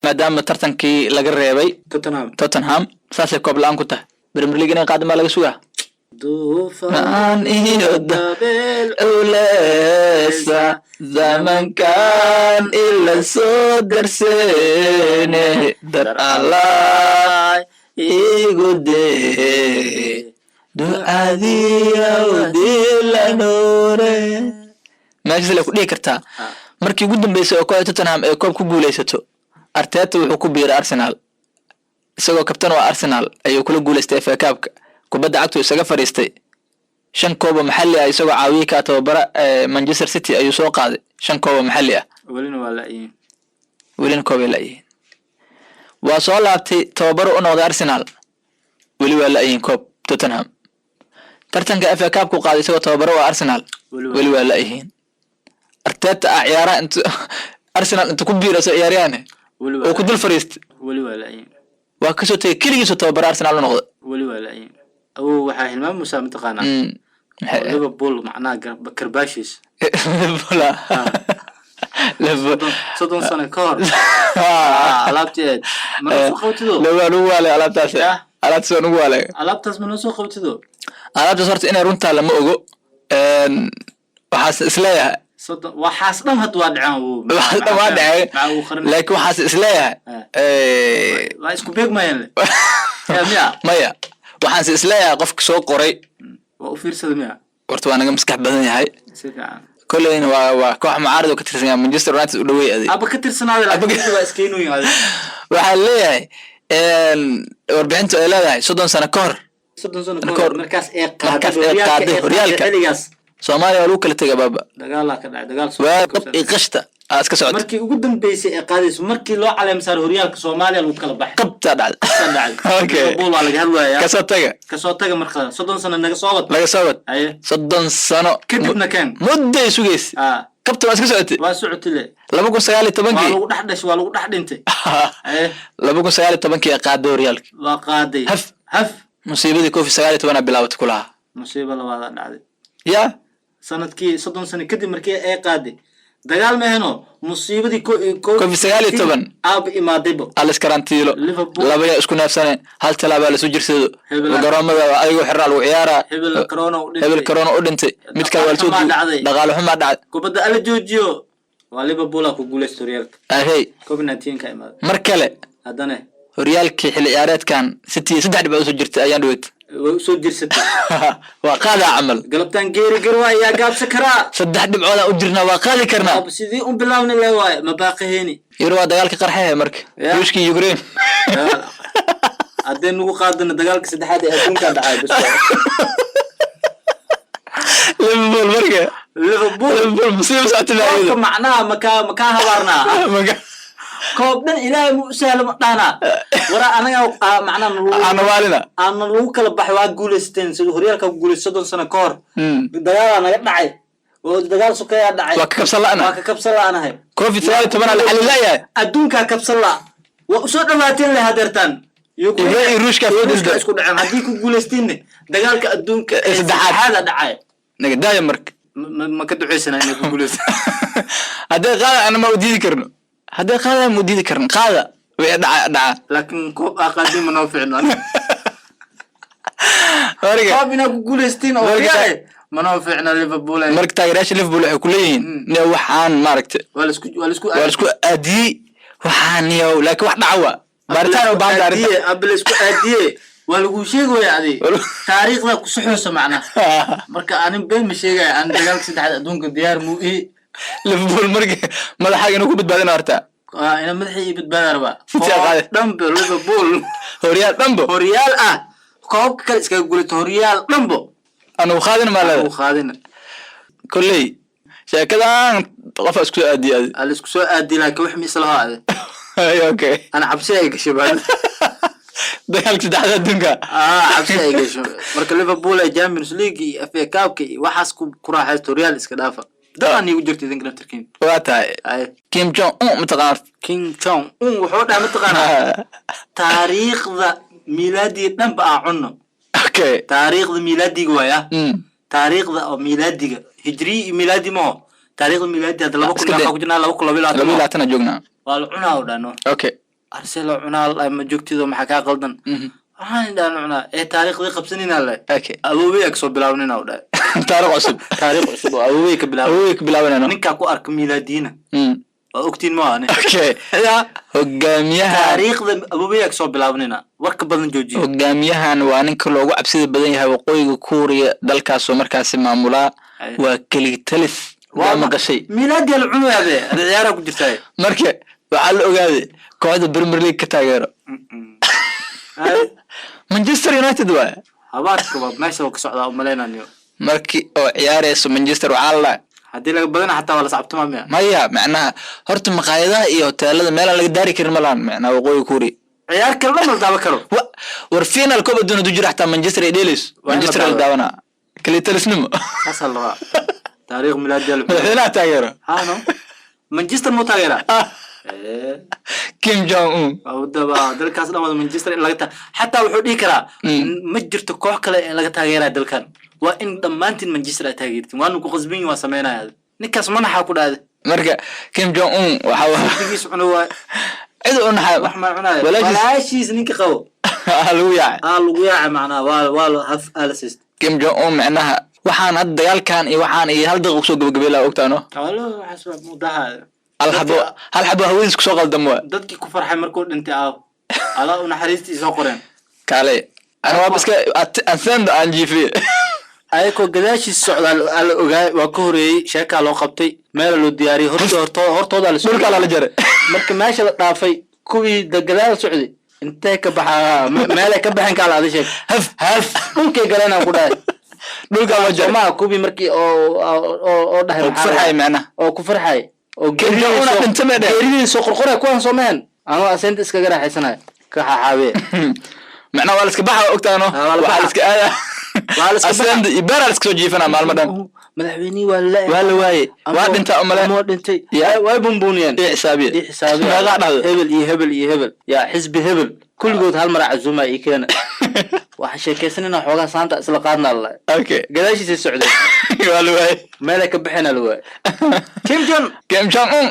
maadaama tartankii laga reebay Tottenham saasay koob la'aan ku tahay Premier League inay qaadama laga sugaa دوفان يدبل أولاسا زمن كان إلا صدر سنة در الله يقودي دعادي ودي لنوري ماشي لك ليه كرتا markii ugu dambeysay oo kooxda Tottenham ay koob ku guuleysato Arteta wuxuu ku biiray Arsenal isagoo kabtan oo Arsenal ayuu kula guuleystay FA Cup kubadda cagtu isaga fariistay 5 koob maxalli ah isagoo caawiye ka tababara Manchester City ayuu soo qaaday 5 koob maxalli ah welina koob la'ayeen waa soo laabtay tababaro u noqday Arsenal weli waa la'ayeen koob Tottenham tartanka FA Cup ku qaaday isagoo tababaro oo Arsenal weli waa la'ayeen Arteta ciyaara inta Arsenal inta ku biirayso ciyaaryahan oo ku dul fariistay weli waa la'ayeen waa ka soo tagay kaligiis tababaro Arsenal noqday weli waa la'ayeen أو وحاه المام مسام تقانا ليفربول معناه كرباشيس لا صدق سنة كار علابتي منو خوتدو لا نوالي علابتاس علابتاس نوالي علابتاس منو خوتدو علابتاس صارت إني رنتا لما أجو وحاس إسلاها صدق وحاس لم هتواد عاو لكن وحاس إسلاها لا يسكو بيج ما ينل مايا waxaan isleeyahay qofka soo qoray waa u fiirsaday miya horta waa naga maskax badan yahay si fiican kullayna waa koox mucaarad oo ka tirsan yahay Manchester United u dhaweeyay aba ka tirsanaaday laakiin waa iskeenuu yahay waxa leeyahay warbixintu ay leedahay 30 sano ka hor 30 sano ka hor markaas ay qaaday horyaalka Soomaaliya waa lagu kala tagay baaba dagaal ka dhacay dagaal soo qashta iska socod markii ugu dambeysay ay qaadayso markii loo caleem saar horyaalka Soomaaliya lagu kala baxay qabta dhacday okay bool waa laga hadlayaa ka soo taga markaa 30 sano naga soo wad laga soo wad 30 sano kadibna kan muddo sugeys qabta waa iska socotay waa socotay 2019 waa lagu dhax dhintay 2019 ay qaaday horyaalka waa qaaday haf musiibadii Covid-19 bilawday kulaha musiibo labaad dhacday ya sanadkii 30 sano kadib markii ay qaaday dagaal ma heno musiibadii Covid-19 aab imaadaybo alis karantiilo laba isku neefsanay hal talaaba la soo jirsado garoomada ayagu xiraal u ciyaara hebel corona u dhintay mid kale waa soo dagaal xuma dhacay kubadda ala joojiyo waa Liverpool ku guuleystay horyaalka Covid-19 ka imaad mar kale hadana horyaalkii xilli ciyaareedkan City 3 dhibcood soo jirtay ayaan dhaweyd soo jirsatay waa qaada amal galabtan geeri garwa ayaa gaabsa kara 3 dhibcood u jirna waa qaadi karnaa sidii u bilaawna leeyahay ma baaqaheeni yiro dagaalka qarxay marka ruushkii Ukraine hadeen ugu qaadana dagaalka saddexaad ee adduunka dhacay bas Liverpool musiibo saatii macnaha maka habarna koobdan ilaahay mu sahlan dhaana wara anaga macnaha ana lagu kala baxay waa guuleysteen sidoo horyaalka guuleysado sano ka hor dagaal naga dhacay oo dagaal sokaya dhacay waa ka kabsan la'anahay Covid-19 la xalilaya adduunka kabsan la waa soo dhawaateen la hadeertan iyo ruushka isku dhaceen hadii ku guuleysteen dagaalka adduunka saddexaad dhacay naga daaya marka ma ka duceysana inay ku guuleysan hadii qaad ana ma wadiidi karno هذا قاعد مدير كرن قاعد ويدع لكن كوب أقدم منافعنا قابنا بقولستين أو منافعنا ليفربول مرك تايراش ليفربول كلين نوحان ماركت والسكو أدي وحان يو لكن واحد دعوة بارتان وبعد أدي أبلسكو أدي والغو شيغو يعني تاريخنا كسحو سمعنا مركا أنا بين مشيغا أنا دغالك سدحد أدونك ديار مو إيه ليفربول مركا مدحاga inuu ku badbaadina horta ina madaxii badbaadar dhanbo Liverpool horyaal koob kale iska guulto horyaal dhanbo anu qaadin ma leeyahay qaadin kulli sheekadan qof isku aadiyay isku soo aadiyay laakiin wax miislaha ay okay ana cabsi ay gashay baan dagaalka saddexaad adduunka cabsi ay gashay marka Liverpool ay Champions League FA Cup waxaas ku raaxaysto horyaal iska dhaafa داني وجرت إذا كنت تركين واتاي كيم جون متقارف كيم جون وحودا متقارف تاريخ ذا ميلادي نبقى عنه اوكي تاريخ ذا ميلادي جوايا تاريخ ذا ميلادي هجري ميلادي ما تاريخ الميلادي هذا لو كنا خرجنا لو كنا لا تنا جوجنا والعنا ودانو اوكي arselo cunaa ma joogtido maxaa kaa qaldan waxaan dhaan cunaa ee taariikhdii qabsanina le okay awoowey ka soo bilaabnina u dhaay taariikh cusub oo awoowey ka bilaabnina ninka ku arka miilaadiina waa ogtiin ma ani okay hogaamiyaha taariikhda awoowey ka soo bilaabnina warka badan joojiyo hogaamiyahan waa ninka loogu cabsida badan yahay waqooyiga Kuuriya dalkaas oo markaas maamula waa Kalitalis waa maqashay miilaadi la cunaade ciyaar ku jirtay marka waxa la ogaaday kooxda Premier League ka taageero Manchester United waa habaarka waa meesha ka socda umaleynaayo markii oo ciyaareyso Manchester waxa la hadii laga badan xataa wala sabtama maya macnaha horta maqaayadaha iyo hoteelada meel laga daari karin malaan macnaha waqooyi Kuuriya ciyaar kale ma daawa karo war final koob adduun u jira xataa Manchester ay dheelayso Manchester la daawana Kalitalisnimo asal taariikh milaadi madaxweynaha taageero no Manchester mo taageera Kim Jong Un oo daba dalkaas dhamada Manchester in laga xataa wuxuu dhigi karaa ma jirto koox kale in laga taageeraa dalkan waa in dhamaantiin Manchester ay taageertiin waanu ku qasbin waa sameynaa ninkaas manaxa ku dhaaday marka Kim Jong Un waxa digiis cunaa cid u naxay wax ma cunaa walaashiis ninka qabo lagu yaacay macnaa waa haf alisis Kim Jong Un macnaha waxaan had dagaalkan iyo waxaan iyo hal daqiiqo soo gabagabeeyay ogtaano walo xasab mudaha hal xabo haweenis ku soo qaldamo dadkii ku farxay markuu dhintay ala una xariistii soo qoreen kale ana waa biska ascend aan jiifi ayko gadaashiis socdaal ala ogaay waa ka horeeyay sheeka loo qabtay meel loo diyaariyay hortooda la dhulka la jaray marka meesha la dhaafay kuwii gadaal socday intee ka baxa meel ay ka baxeen kala adishay haf dhulkay galana ku dhaay dhulka waa jamaa kuwii markii oo dhahay ku farxay macna oo ku farxay oo geeridiisa soo qorqoray kuwan Soomaan anoo asent iska garaxaysanay ka xaawe macna waa la iska baxa ogtaano waa la iska aada ascend ibara iska soo jiifana maalmadan madaxweyni waa la waaye waa dhinta umaleyn ma dhintay way bumbuniyeen xisaabiye ma dhado hebel iyo hebel ya xisbi hebel kulligood hal mar cazuma ay keena waxa sheekaysanina xogaa saanta isla qaadna Allah okay gadaashiisa socday waa la waaye meel ka bixina la waaye Kim Jong Un